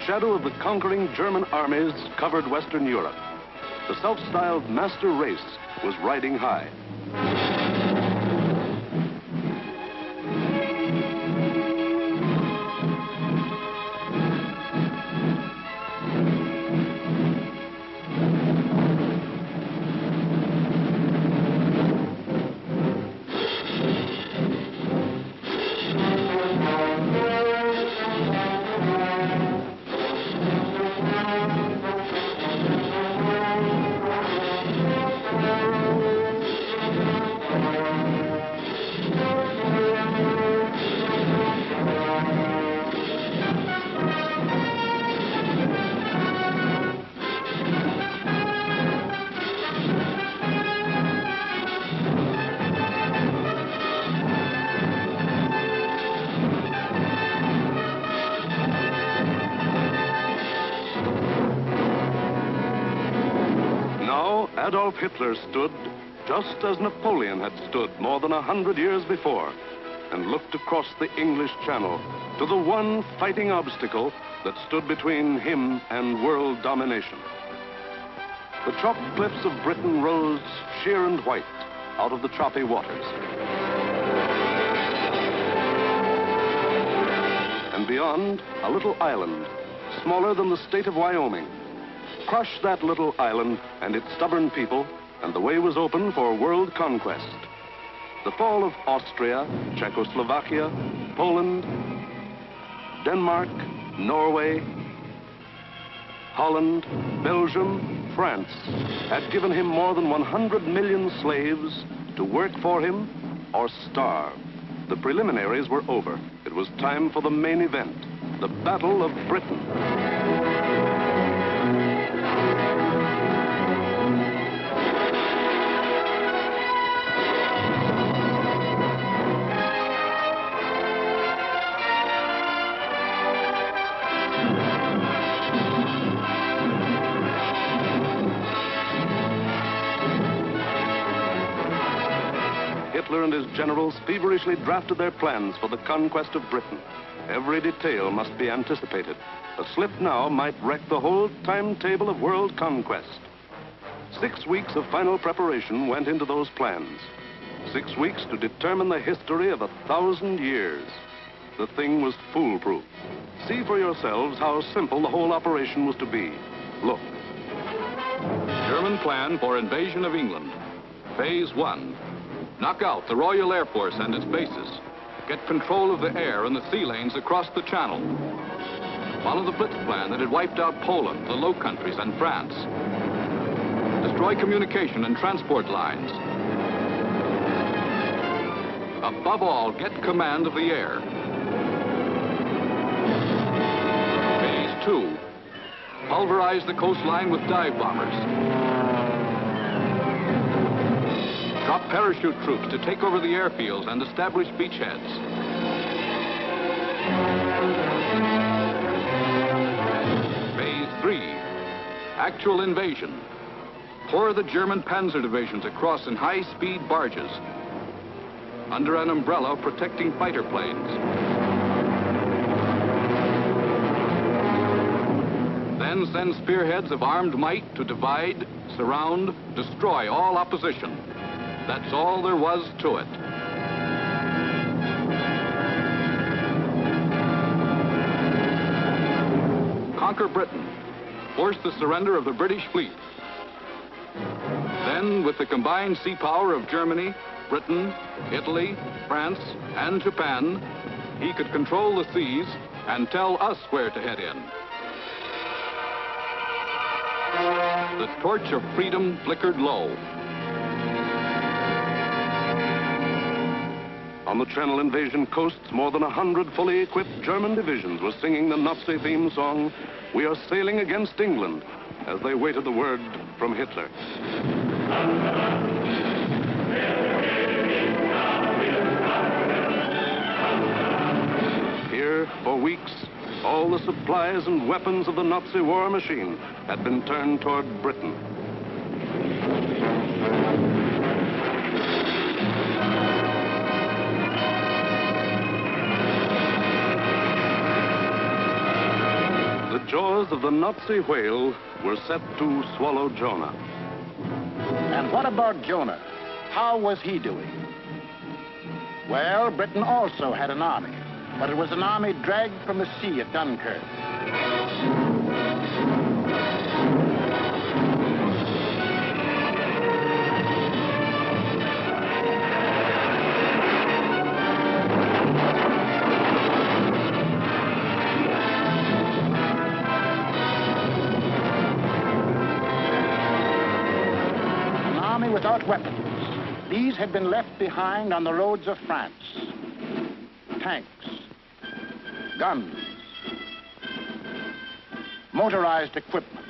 shadow of the conquering German armies covered Western Europe. The self-styled master race was riding high. Adolf Hitler stood just as Napoleon had stood more than 100 years before, and looked across the English Channel to the one fighting obstacle that stood between him and world domination. The chalk cliffs of Britain rose sheer and white out of the choppy waters. And beyond, a little island, smaller than the state of Wyoming. Crush that little island and its stubborn people, and the way was open for world conquest. The fall of Austria, Czechoslovakia, Poland, Denmark, Norway, Holland, Belgium, France had given him more than 100 million slaves to work for him or starve. The preliminaries were over. It was time for the main event, the Battle of Britain. Hitler and his generals feverishly drafted their plans for the conquest of Britain. Every detail must be anticipated. A slip now might wreck the whole timetable of world conquest. 6 weeks of final preparation went into those plans. 6 weeks to determine the history of 1,000 years. The thing was foolproof. See for yourselves how simple the whole operation was to be. Look. German plan for invasion of England. Phase 1. Knock out the Royal Air Force and its bases. Get control of the air and the sea lanes across the Channel. Follow the Blitz plan that had wiped out Poland, the Low Countries, and France. Destroy communication and transport lines. Above all, get command of the air. Phase 2. Pulverize the coastline with dive bombers. Drop parachute troops to take over the airfields and establish beachheads. Phase 3. Actual invasion. Pour the German panzer divisions across in high-speed barges under an umbrella protecting fighter planes. Then send spearheads of armed might to divide, surround, destroy all opposition. That's all there was to it. Conquer Britain. Force the surrender of the British fleet. Then, with the combined sea power of Germany, Britain, Italy, France, and Japan, he could control the seas and tell us where to head in. The torch of freedom flickered low. On the Channel invasion coasts, more than 100 fully equipped German divisions were singing the Nazi theme song, "We are sailing against England," as they waited the word from Hitler. Here, for weeks, all the supplies and weapons of the Nazi war machine had been turned toward Britain. The jaws of the Nazi whale were set to swallow Jonah. And what about Jonah? How was he doing? Well, Britain also had an army, but it was an army dragged from the sea at Dunkirk. Without weapons, these had been left behind on the roads of France. Tanks, guns, motorized equipment,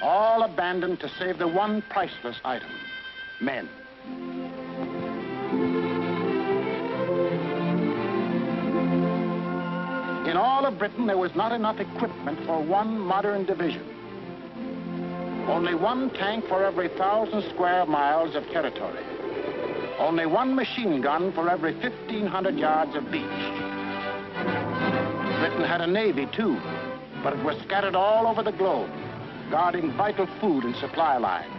all abandoned to save the one priceless item, men. In all of Britain, there was not enough equipment for one modern division. Only one tank for every 1,000 square miles of territory. Only one machine gun for every 1,500 yards of beach. Britain had a navy, too, but it was scattered all over the globe, guarding vital food and supply lines.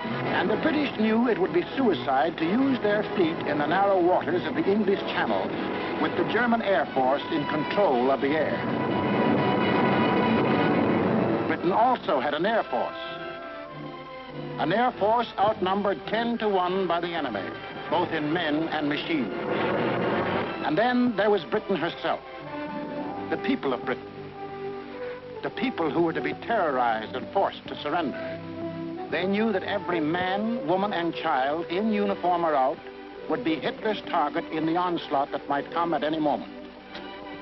And the British knew it would be suicide to use their fleet in the narrow waters of the English Channel, with the German Air Force in control of the air. Britain also had an air force. An air force outnumbered 10 to 1 by the enemy, both in men and machines. And then there was Britain herself, the people of Britain, the people who were to be terrorized and forced to surrender. They knew that every man, woman, and child, in uniform or out, would be Hitler's target in the onslaught that might come at any moment.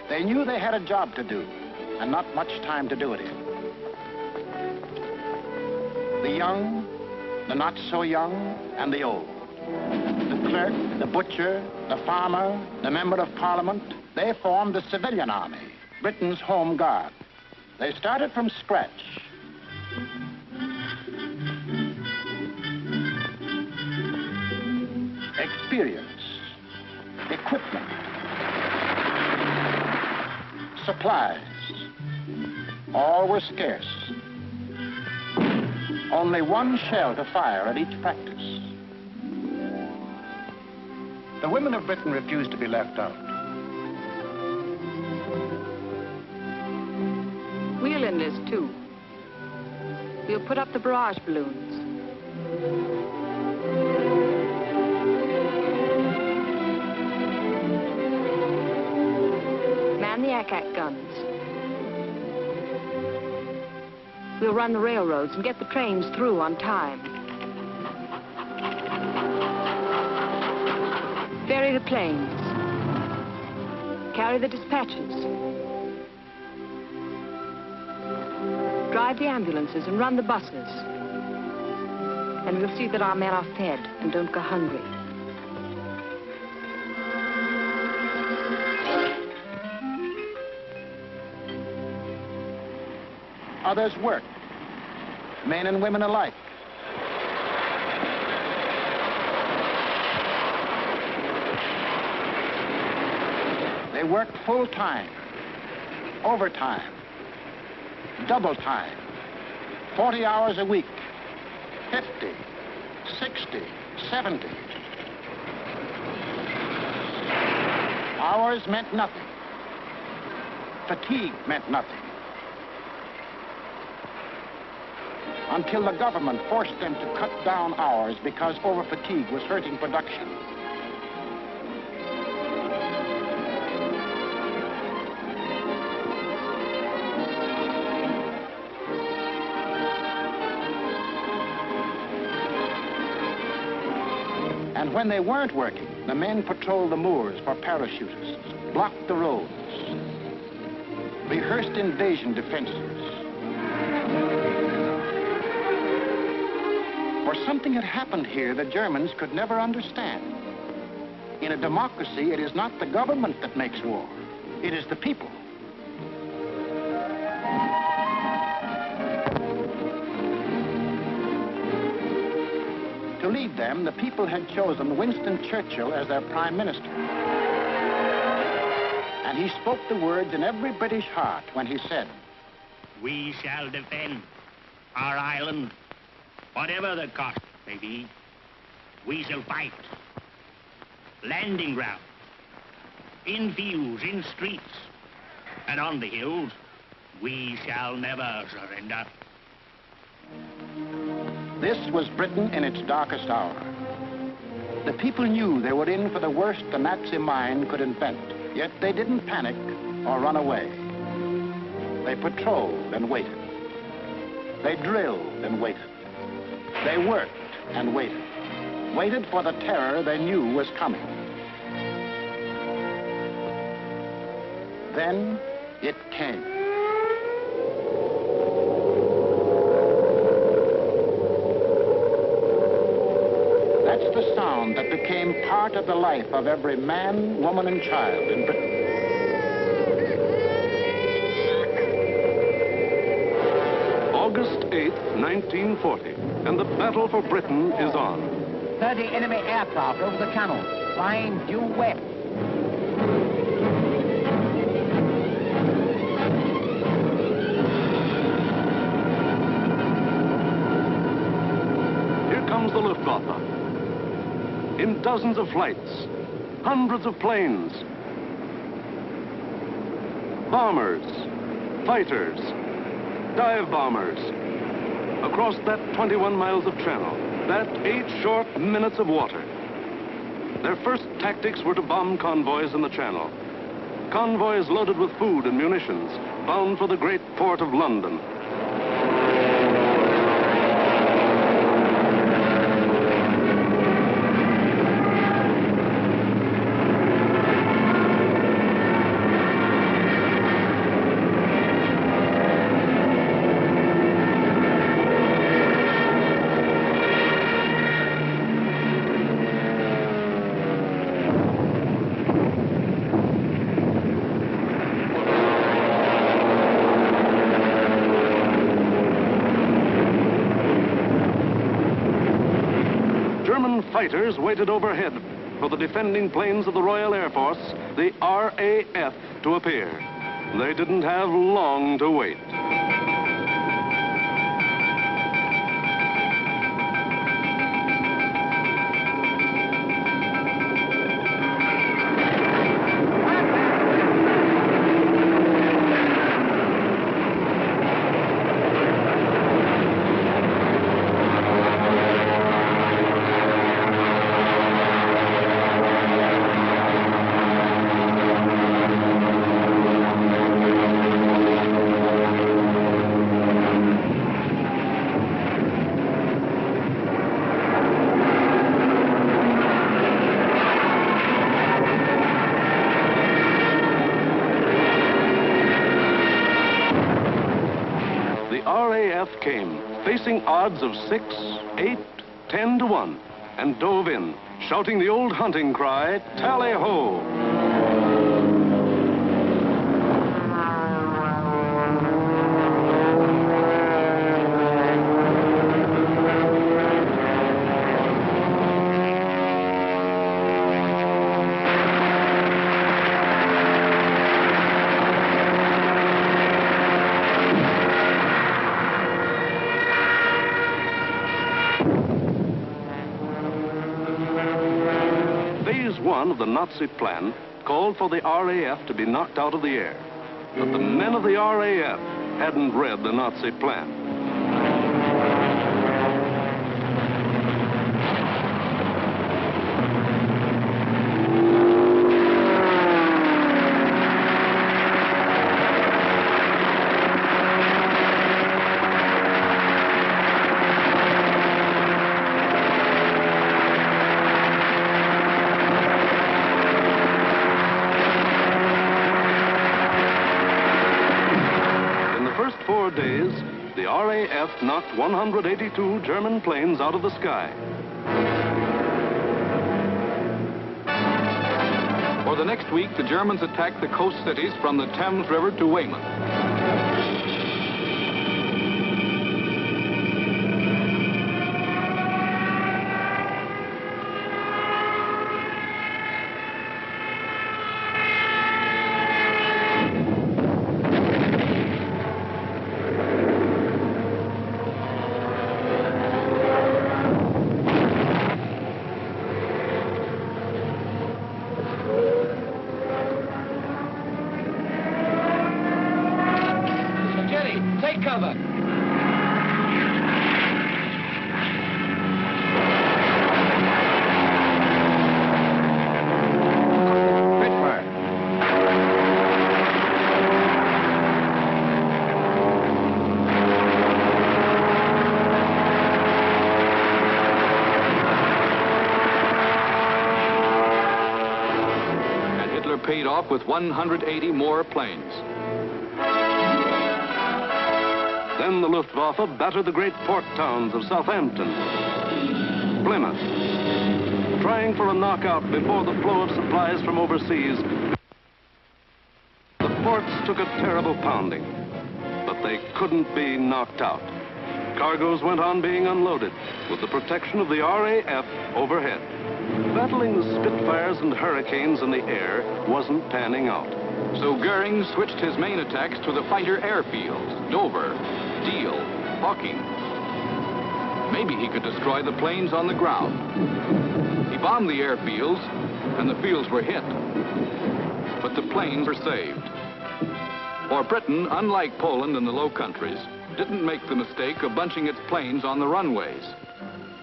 They knew they had a job to do, and not much time to do it in. The young, the not so young, and the old. The clerk, the butcher, the farmer, the member of parliament, they formed the civilian army, Britain's home guard. They started from scratch. Experience, equipment, supplies, all were scarce. Only one shell to fire at each practice. The women of Britain refused to be left out. We'll enlist too. We'll put up the barrage balloons. Man the ack-ack guns. We'll run the railroads and get the trains through on time. Ferry the planes. Carry the dispatches. Drive the ambulances and run the buses. And we'll see that our men are fed and don't go hungry. Others worked, men and women alike. They worked full time, overtime, double time, 40 hours a week, 50, 60, 70. Hours meant nothing. Fatigue meant nothing. Until the government forced them to cut down hours because over-fatigue was hurting production. And when they weren't working, the men patrolled the moors for parachutists, blocked the roads, rehearsed invasion defenses. For something had happened here the Germans could never understand. In a democracy, it is not the government that makes war. It is the people. To lead them, the people had chosen Winston Churchill as their prime minister. And he spoke the words in every British heart when he said, "We shall defend our island, whatever the cost may be. We shall fight. Landing ground, in fields, in streets, and on the hills, we shall never surrender." This was Britain in its darkest hour. The people knew they were in for the worst the Nazi mind could invent, yet they didn't panic or run away. They patrolled and waited. They drilled and waited. They worked and waited. Waited for the terror they knew was coming. Then it came. That's the sound that became part of the life of every man, woman, and child in Britain. August 8th, 1940, and the battle for Britain is on. 30 enemy aircraft over the channel, flying due west. Here comes the Luftwaffe. In dozens of flights, hundreds of planes, bombers, fighters, dive bombers, across that 21 miles of channel, that 8 short minutes of water. Their first tactics were to bomb convoys in the channel. Convoys loaded with food and munitions, bound for the great port of London. Fighters waited overhead for the defending planes of the Royal Air Force, the RAF, to appear. They didn't have long to wait. Came, facing odds of 6, 8, 10 to 1, and dove in, shouting the old hunting cry, "Tally-ho!" One of the Nazi plan called for the RAF to be knocked out of the air. But the men of the RAF hadn't read the Nazi plan. Days, the RAF knocked 182 German planes out of the sky. For the next week, the Germans attacked the coast cities from the Thames River to Weymouth. paid off with 180 more planes. Then the Luftwaffe battered the great port towns of Southampton, Plymouth, trying for a knockout before the flow of supplies from overseas. The ports took a terrible pounding, but they couldn't be knocked out. Cargoes went on being unloaded with the protection of the RAF overhead. Battling the Spitfires and Hurricanes in the air wasn't panning out. So Goering switched his main attacks to the fighter airfields, Dover, Deal, Hawking. Maybe he could destroy the planes on the ground. He bombed the airfields, and the fields were hit. But the planes were saved. For Britain, unlike Poland and the Low Countries, didn't make the mistake of bunching its planes on the runways.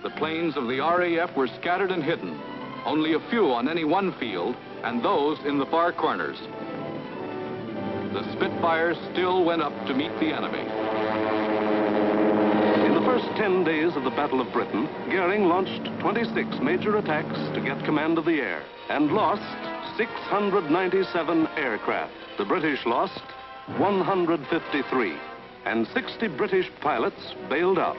The planes of the RAF were scattered and hidden, only a few on any one field, and those in the far corners. The Spitfires still went up to meet the enemy. In the first 10 days of the Battle of Britain, Goering launched 26 major attacks to get command of the air and lost 697 aircraft. The British lost 153, and 60 British pilots bailed out.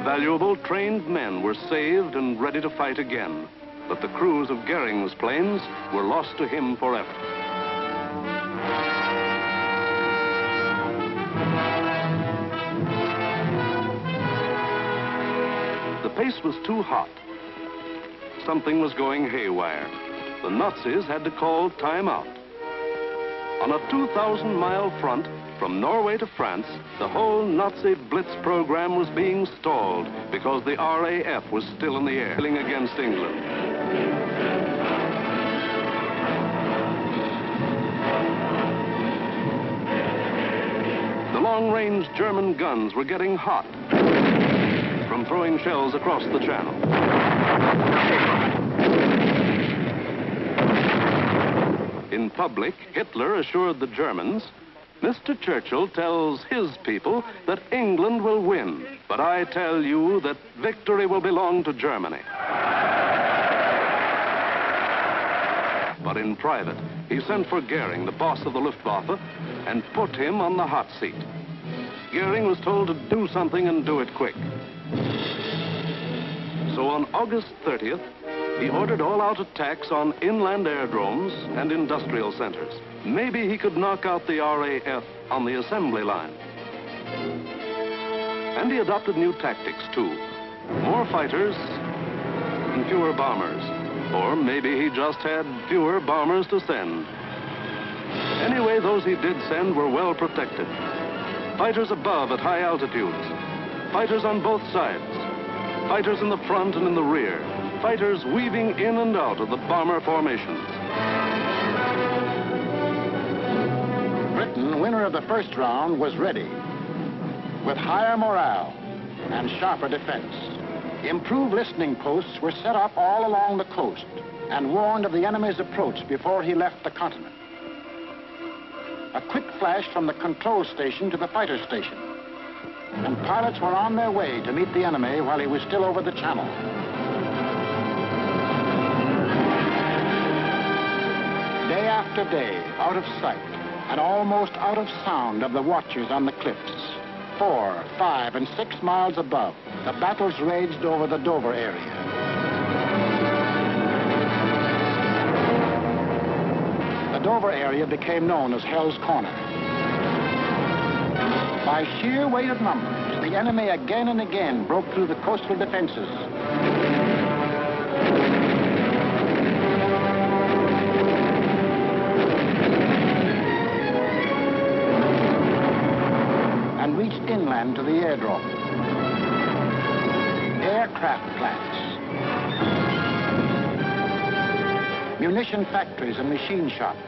Valuable, trained men were saved and ready to fight again, but the crews of Goering's planes were lost to him forever. The pace was too hot. Something was going haywire. The Nazis had to call time out. On a 2,000-mile front, from Norway to France, the whole Nazi Blitz program was being stalled because the RAF was still in the air, fighting against England. The long-range German guns were getting hot from throwing shells across the channel. In public, Hitler assured the Germans, "Mr. Churchill tells his people that England will win, but I tell you that victory will belong to Germany." But in private, he sent for Goering, the boss of the Luftwaffe, and put him on the hot seat. Goering was told to do something and do it quick. So on August 30th, he ordered all-out attacks on inland aerodromes and industrial centers. Maybe he could knock out the RAF on the assembly line. And he adopted new tactics, too. More fighters and fewer bombers. Or maybe he just had fewer bombers to send. Anyway, those he did send were well protected. Fighters above at high altitudes. Fighters on both sides. Fighters in the front and in the rear. Fighters weaving in and out of the bomber formations. Britain, winner of the first round, was ready. With higher morale and sharper defense. Improved listening posts were set up all along the coast and warned of the enemy's approach before he left the continent. A quick flash from the control station to the fighter station. And pilots were on their way to meet the enemy while he was still over the channel. Day after day, out of sight and almost out of sound of the watchers on the cliffs, 4, 5, and 6 miles above, the battles raged over the Dover area. The Dover area became known as Hell's Corner. By sheer weight of numbers, the enemy again and again broke through the coastal defenses. And reached inland to the airdrome. Aircraft plants. munition factories and machine shops.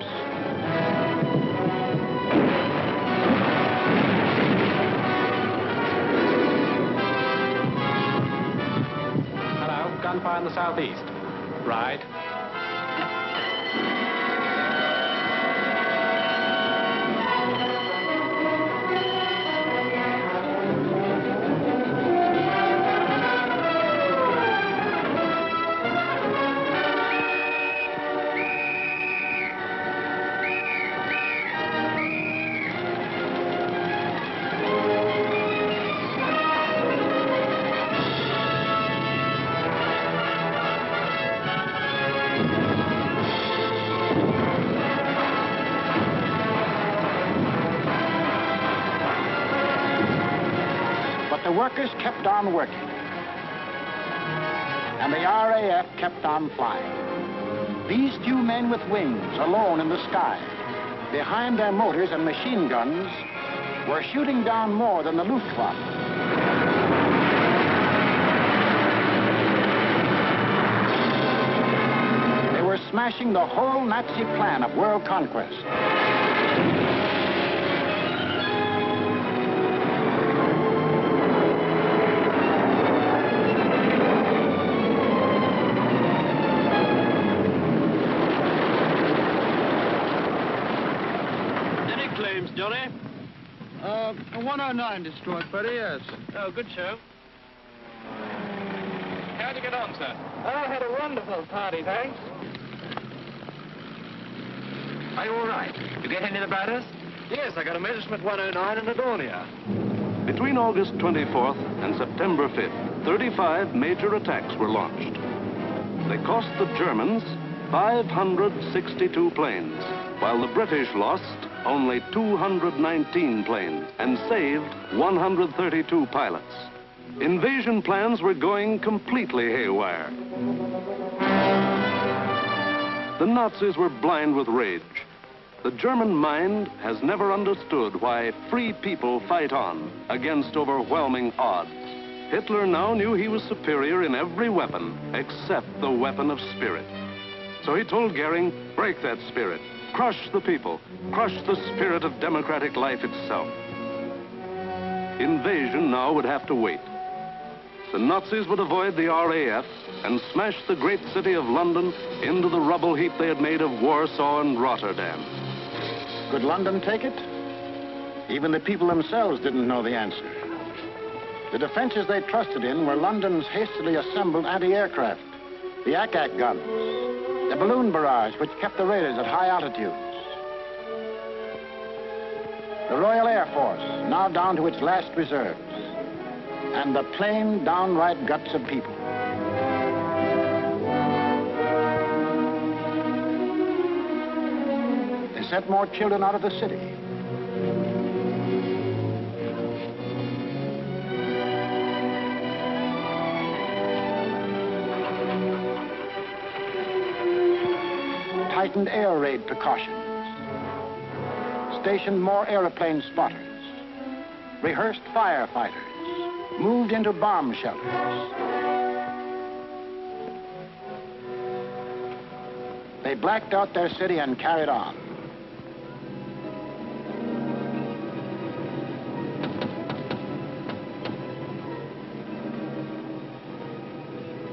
Hello, gunfire in the southeast. Right. The workers kept on working, and the RAF kept on flying. These few men with wings, alone in the sky, behind their motors and machine guns, were shooting down more than the Luftwaffe. They were smashing the whole Nazi plan of world conquest. Johnny? 109 destroyed, buddy, yes. Oh, good show. How'd you get on, sir? I had a wonderful party, thanks. Are you all right? You get any of the batters? Yes, I got a message from 109 in Adonia. Between August 24th and September 5th, 35 major attacks were launched. They cost the Germans 562 planes, while the British lost only 219 planes and saved 132 pilots. Invasion plans were going completely haywire. The Nazis were blind with rage. The German mind has never understood why free people fight on against overwhelming odds. Hitler now knew he was superior in every weapon except the weapon of spirit. So he told Goering, break that spirit. Crush the people. Crush the spirit of democratic life itself. Invasion now would have to wait. The Nazis would avoid the RAF and smash the great city of London into the rubble heap they had made of Warsaw and Rotterdam. Could London take it? Even the people themselves didn't know the answer. The defenses they trusted in were London's hastily assembled anti-aircraft, the ack-ack guns, the balloon barrage which kept the raiders at high altitudes. The Royal Air Force, now down to its last reserves, and the plain, downright guts of people. They sent more children out of the city. Tightened air raid precautions, stationed more airplane spotters, rehearsed firefighters, moved into bomb shelters. They blacked out their city and carried on.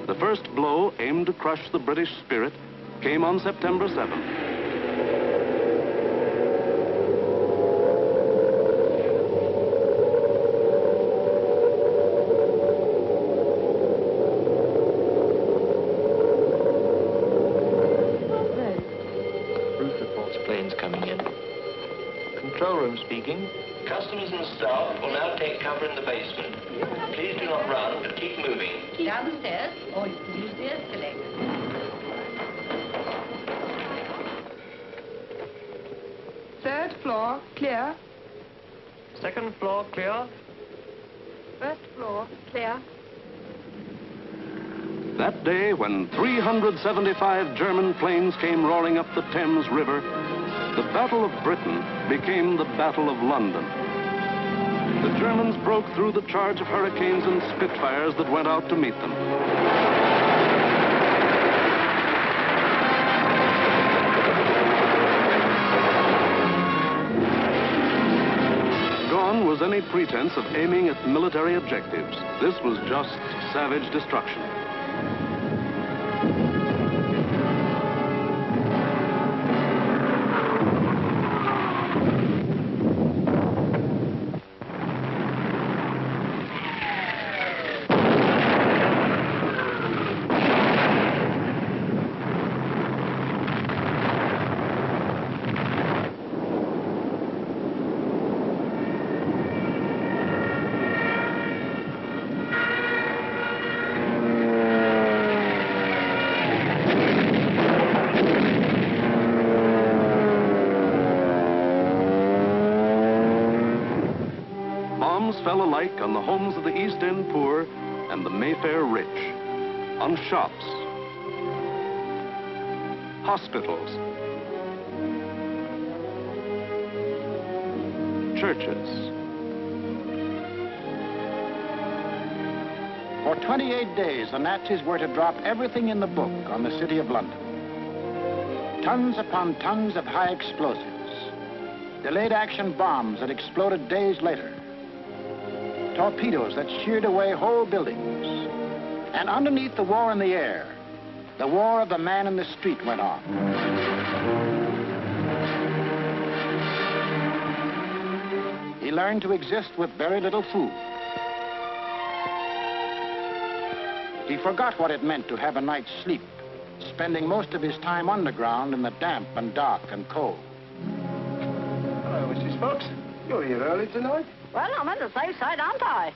The first blow aimed to crush the British spirit came on September 7th. Roof reports planes coming in. Control room speaking. Customers and staff will now take cover in the basement. Please do not run, but keep moving. Down the stairs, or you can use the escalator. Third floor, clear. Second floor clear. First floor, clear. That day, when 375 German planes came roaring up the Thames River, the Battle of Britain became the Battle of London. The Germans broke through the charge of Hurricanes and Spitfires that went out to meet them. pretense of aiming at military objectives. This was just savage destruction. Fell alike on the homes of the East End poor and the Mayfair rich, on shops, hospitals, churches. For 28 days, the Nazis were to drop everything in the book on the city of London. Tons upon tons of high explosives, delayed action bombs that exploded days later, torpedoes that sheared away whole buildings. And underneath the war in the air, the war of the man in the street went on. He learned to exist with very little food. He forgot what it meant to have a night's sleep, spending most of his time underground in the damp and dark and cold. Hello, Mrs. Fox. You're here early tonight. Well, I'm on the safe side, aren't I?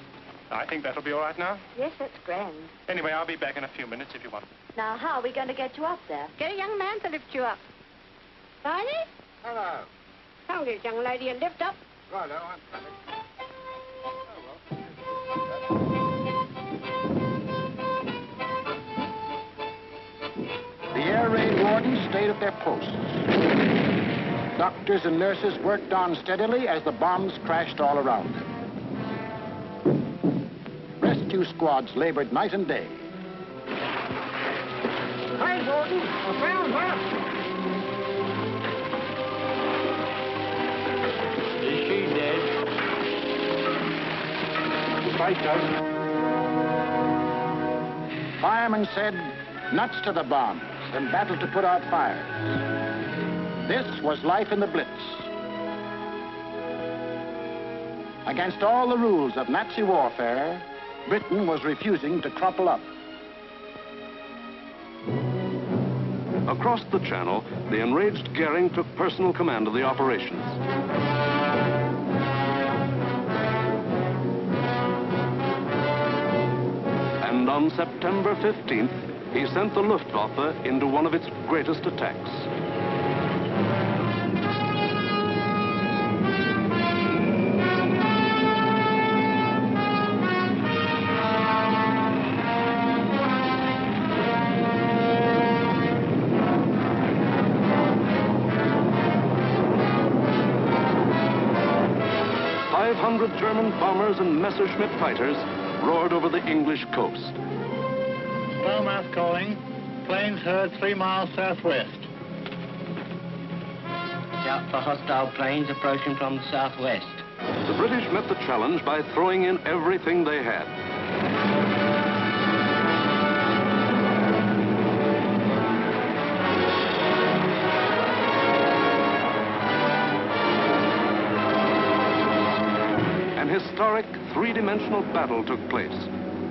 I think that'll be all right now. Yes, that's grand. Anyway, I'll be back in a few minutes if you want. Now, how are we going to get you up there? Get a young man to lift you up. Barney? Hello. Tell this young lady to lift up. Righto, I'm coming. The air raid wardens stayed at their posts. Doctors and nurses worked on steadily as the bombs crashed all around them. Rescue squads labored night and day. Hi, Warden. I found her. Is she dead? Fight does. Firemen said, nuts to the bombs, and battled to put out fires. This was life in the Blitz. Against all the rules of Nazi warfare, Britain was refusing to crumple up. Across the Channel, the enraged Goering took personal command of the operations. And on September 15th, he sent the Luftwaffe into one of its greatest attacks. German bombers and Messerschmitt fighters roared over the English coast. Starmouth calling. Planes heard 3 miles southwest. Shout for hostile planes approaching from the southwest. The British met the challenge by throwing in everything they had. An historic three-dimensional battle took place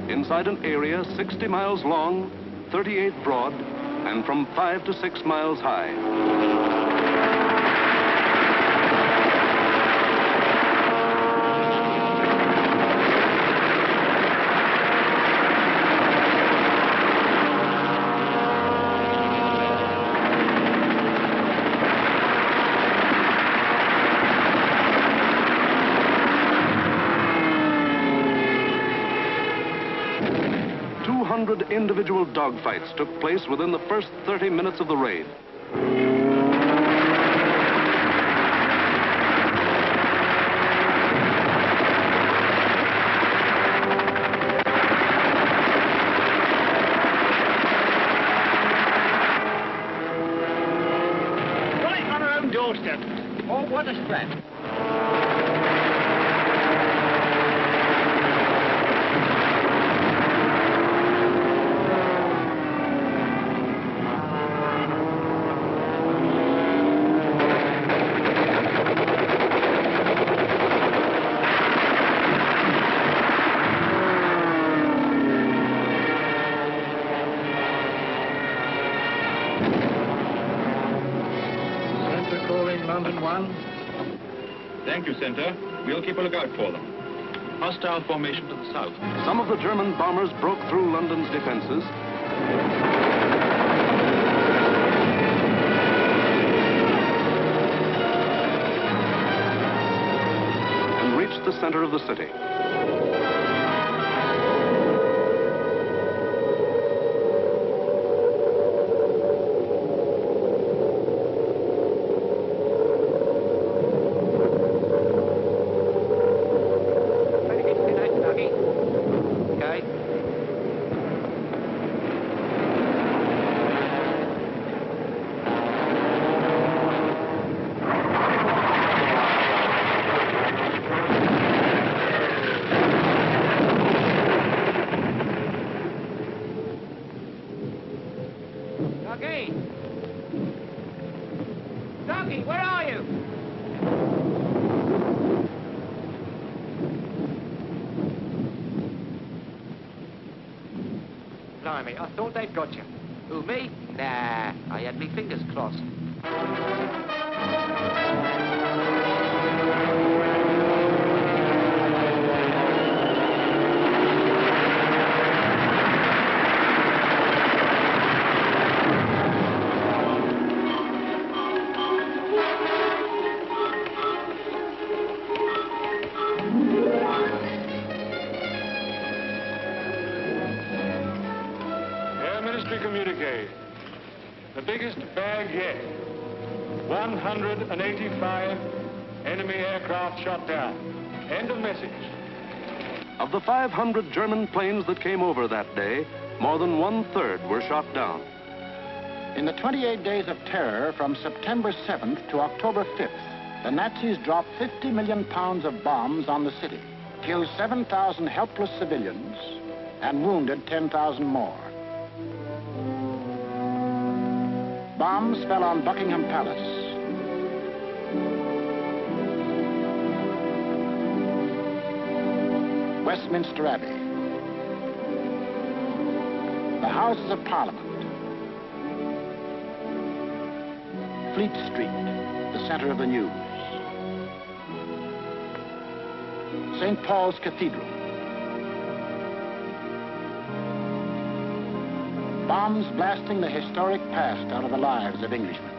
inside an area 60 miles long, 38 broad, and from 5 to 6 miles high. 200 individual dogfights took place within the first 30 minutes of the raid. Right on our own doorstep. Oh, what a scrap. Five 100 German bombers and Messerschmitt fighters roared over the English coast. And this was life in the Blitz. Against all the rules of Nazi warfare, Britain was refusing to crumple up. Reading London 1. Thank you, Center. We'll keep a lookout for them. Hostile formation to the south. Some of the German bombers broke through London's defenses. And reached the center of the city. Ducky, where are you? Blimey, I thought they'd got you. Who, me? Nah, I had me fingers crossed. Communique. The biggest bag yet. 185 enemy aircraft shot down. End of message. Of the 500 German planes that came over that day, more than 1/3 were shot down. In the 28 days of terror from September 7th to October 5th, the Nazis dropped 50 million pounds of bombs on the city, killed 7,000 helpless civilians, and wounded 10,000 more. Bombs fell on Buckingham Palace, Westminster Abbey, the Houses of Parliament, Fleet Street, the center of the news, St. Paul's Cathedral. Bombs blasting the historic past out of the lives of Englishmen.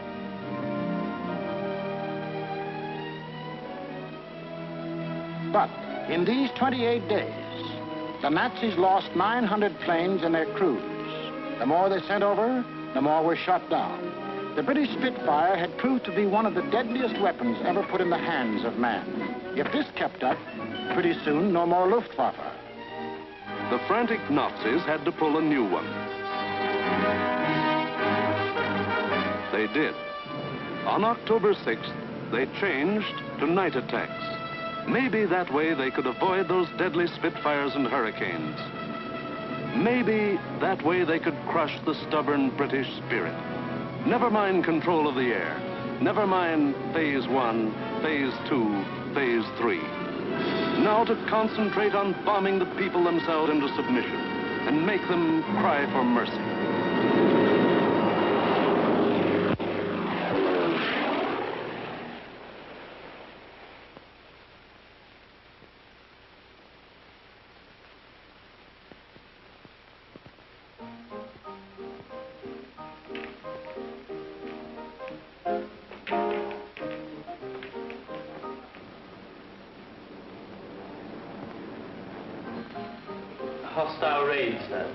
But in these 28 days, the Nazis lost 900 planes and their crews. The more they sent over, the more were shot down. The British Spitfire had proved to be one of the deadliest weapons ever put in the hands of man. If this kept up, pretty soon no more Luftwaffe. The frantic Nazis had to pull a new one. They did. On October 6th, they changed to night attacks. Maybe that way they could avoid those deadly Spitfires and Hurricanes. Maybe that way they could crush the stubborn British spirit. Never mind control of the air. Never mind Phase 1, Phase 2, Phase 3. Now to concentrate on bombing the people themselves into submission and make them cry for mercy. Hostile raid, sir.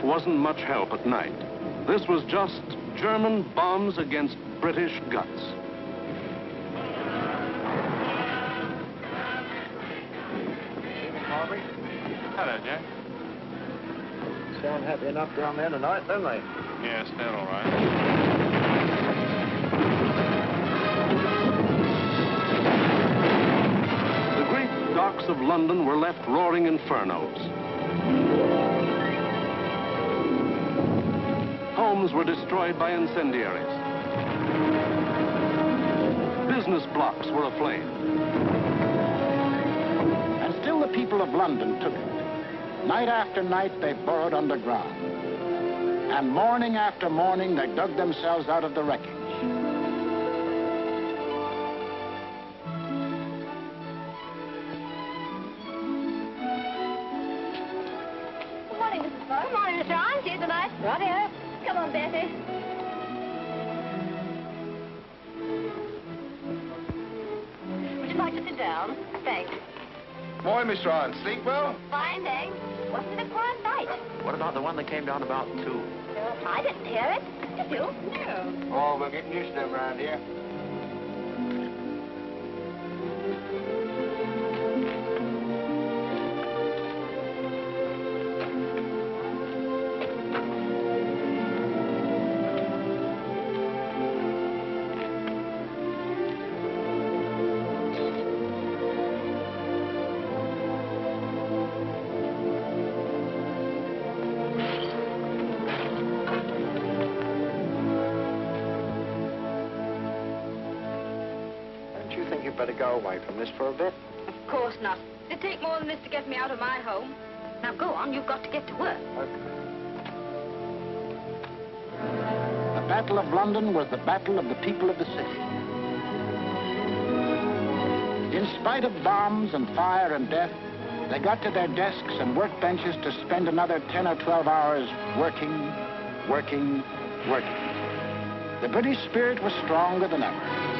Wasn't much help at night. This was just German bombs against British guts. Harvey. Hello, Jack. Sound happy enough down there tonight, don't they? Yes, they're all right. London were left roaring infernos. Homes were destroyed by incendiaries. Business blocks were aflame. And still the people of London took it. Night after night, they burrowed underground. And morning after morning, they dug themselves out of the wreckage. Good morning, Mrs. Fox. Good morning, Mr. Arne. See you tonight. Right here. Come on, Bessie. Would you like to sit down? Thanks. Morning, Mr. Arne. Sleep well? Fine, thanks. Wasn't it a quiet night? What about the one that came down about 2? No, I didn't hear it. Did you? No. Oh, we're getting used to them around here. Better go away from this for a bit. Of course not. It'd take more than this to get me out of my home. Now go on, you've got to get to work. Okay. The Battle of London was the battle of the people of the city. In spite of bombs and fire and death, they got to their desks and workbenches to spend another 10 or 12 hours working. The British spirit was stronger than ever.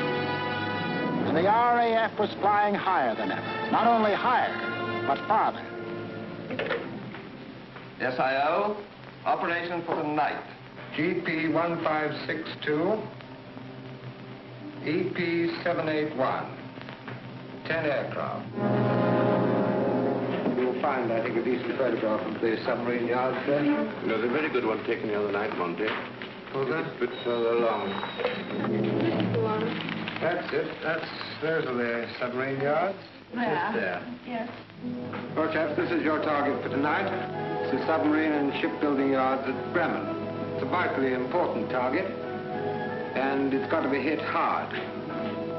And the RAF was flying higher than ever. Not only higher, but farther. SIO, operation for tonight. GP 1562, EP 781, 10 aircraft. You'll find, I think, a decent photograph of the submarine yard, sir. There's a very good one taken the other night, Monty. Was there? A bit further along. That's it. Those are the submarine yards. Yeah. Just there. Yes. Well, chaps, this is your target for tonight. It's the submarine and shipbuilding yards at Bremen. It's a vitally important target, and it's got to be hit hard.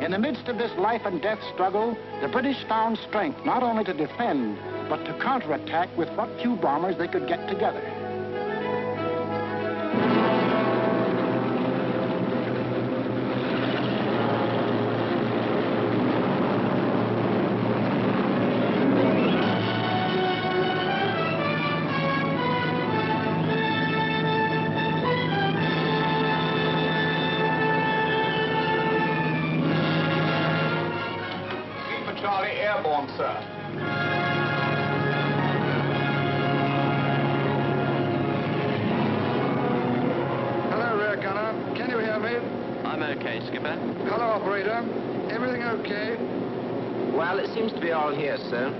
In the midst of this life and death struggle, the British found strength not only to defend, but to counterattack with what few bombers they could get together. Charlie airborne, sir. Hello, rear gunner. Can you hear me? I'm okay, Skipper. Hello, operator. Everything okay? Well, it seems to be all here, sir.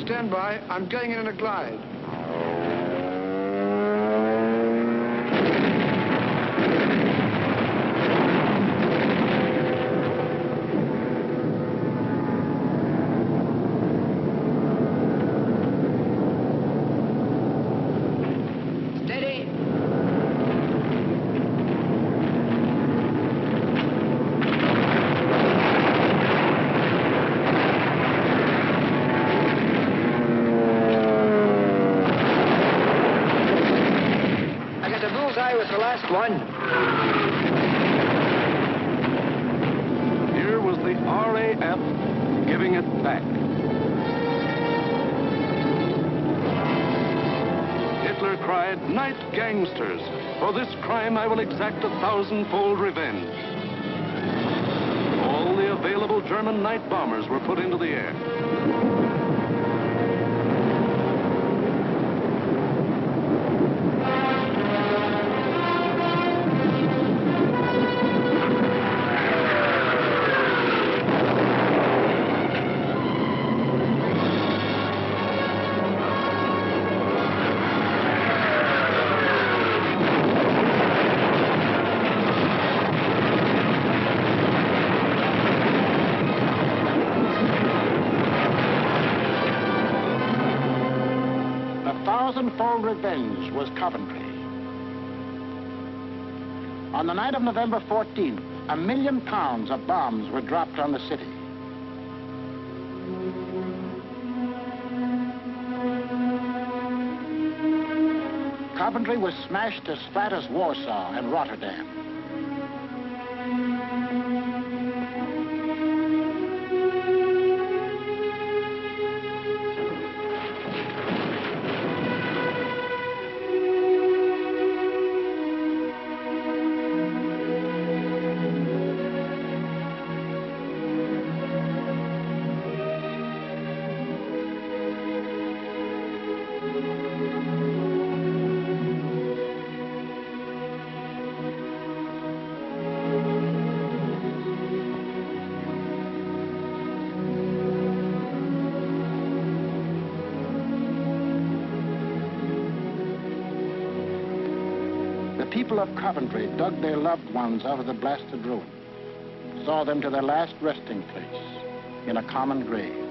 Stand by. I'm going in a glide. Steady. Was the last one. Here was the RAF giving it back. Hitler cried, "Night gangsters! For this crime I will exact 1,000-fold revenge." All the available German night bombers were put into the air. Thousand-fold revenge was Coventry. On the night of November 14th, £1 million of bombs were dropped on the city. Coventry was smashed as flat as Warsaw and Rotterdam. The people of Coventry dug their loved ones out of the blasted ruin, saw them to their last resting place in a common grave.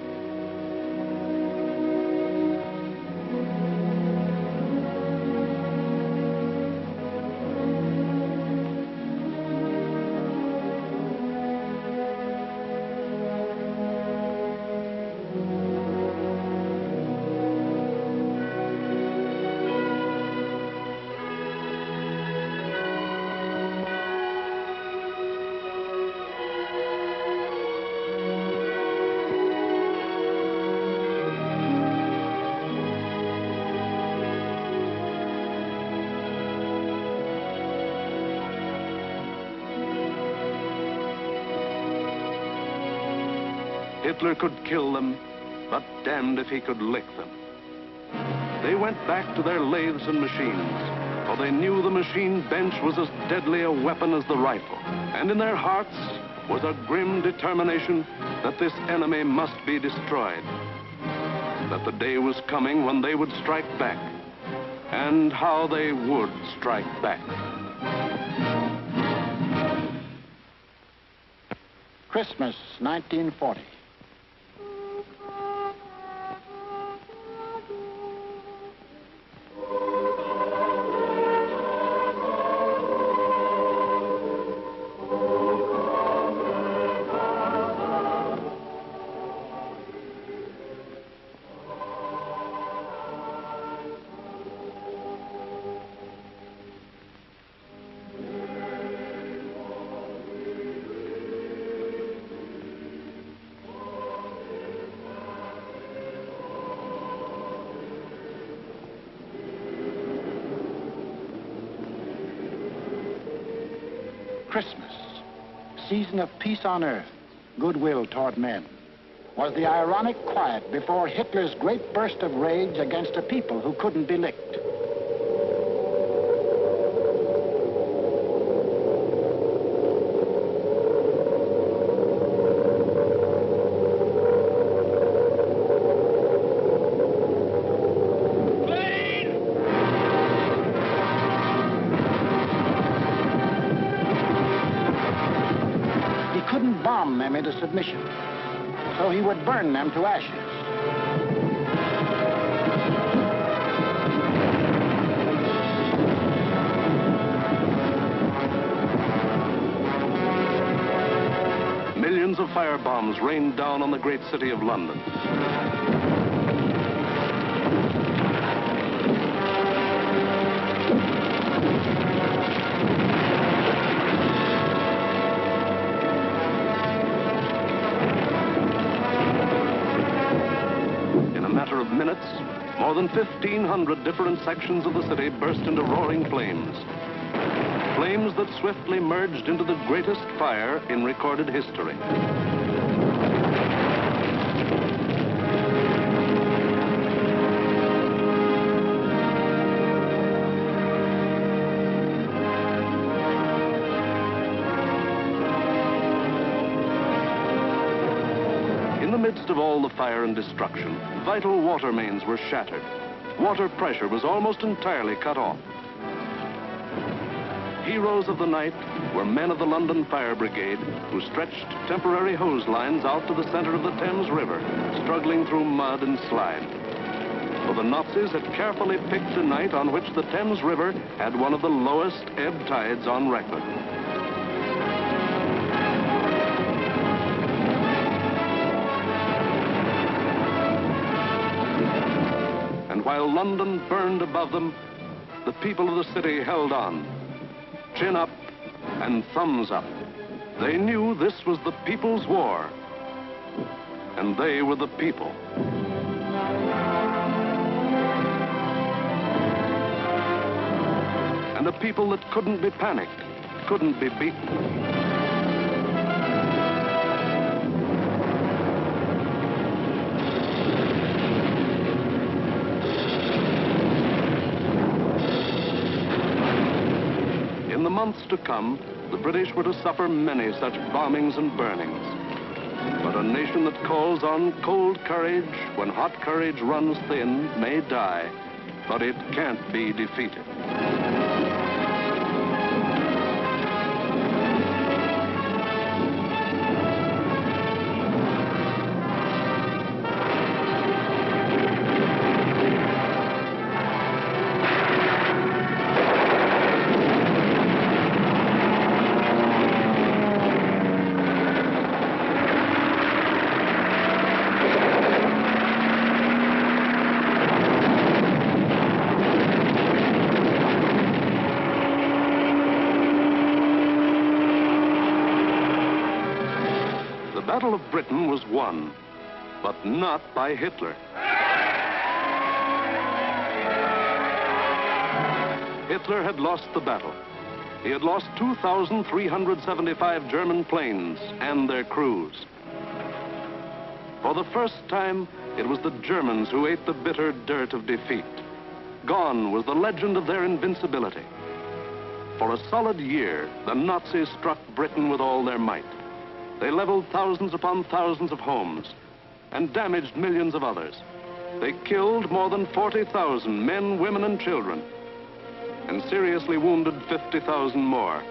Hitler could kill them, but damned if he could lick them. They went back to their lathes and machines, for they knew the machine bench was as deadly a weapon as the rifle. And in their hearts was a grim determination that this enemy must be destroyed. That the day was coming when they would strike back, and how they would strike back. Christmas, 1940. Christmas, season of peace on earth, goodwill toward men, was the ironic quiet before Hitler's great burst of rage against a people who couldn't be licked. Bomb them into submission, so he would burn them to ashes. Millions of firebombs rained down on the great city of London. Minutes, More than 1,500 different sections of the city burst into roaring flames. Flames that swiftly merged into the greatest fire in recorded history. In the midst of all the fire and destruction, vital water mains were shattered. Water pressure was almost entirely cut off. Heroes of the night were men of the London Fire Brigade who stretched temporary hose lines out to the center of the Thames River, struggling through mud and slime. For the Nazis had carefully picked a night on which the Thames River had one of the lowest ebb tides on record. And while London burned above them, the people of the city held on. Chin up and thumbs up. They knew this was the people's war, and they were the people. And a people that couldn't be panicked, couldn't be beaten. In the months to come, the British were to suffer many such bombings and burnings. But a nation that calls on cold courage when hot courage runs thin may die, but it can't be defeated. The Battle of Britain was won, but not by Hitler. Hitler had lost the battle. He had lost 2,375 German planes and their crews. For the first time, it was the Germans who ate the bitter dirt of defeat. Gone was the legend of their invincibility. For a solid year, the Nazis struck Britain with all their might. They leveled thousands upon thousands of homes and damaged millions of others. They killed more than 40,000 men, women, and children, and seriously wounded 50,000 more.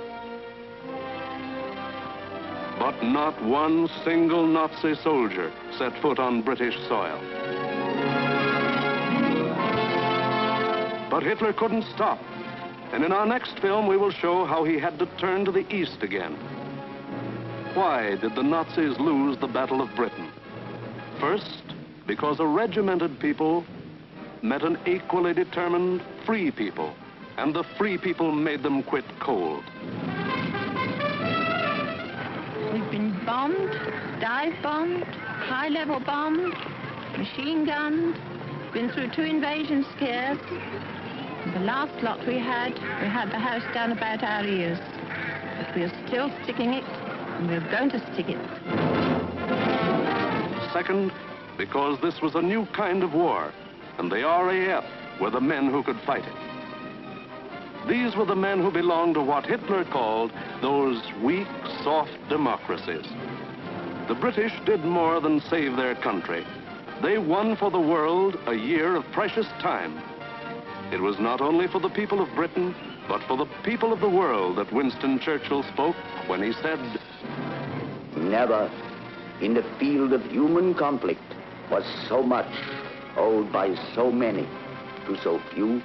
But not one single Nazi soldier set foot on British soil. But Hitler couldn't stop, and in our next film we will show how he had to turn to the east again. Why did the Nazis lose the Battle of Britain? First, because a regimented people met an equally determined free people, and the free people made them quit cold. We've been bombed, dive bombed, high-level bombed, machine gunned, been through 2 invasion scares. The last lot we had the house down about our ears. But we're still sticking it, and we're going to stick it. Second, because this was a new kind of war, and the RAF were the men who could fight it. These were the men who belonged to what Hitler called those weak, soft democracies. The British did more than save their country. They won for the world a year of precious time. It was not only for the people of Britain, but for the people of the world that Winston Churchill spoke when he said, "Never in the field of human conflict was so much owed by so many to so few."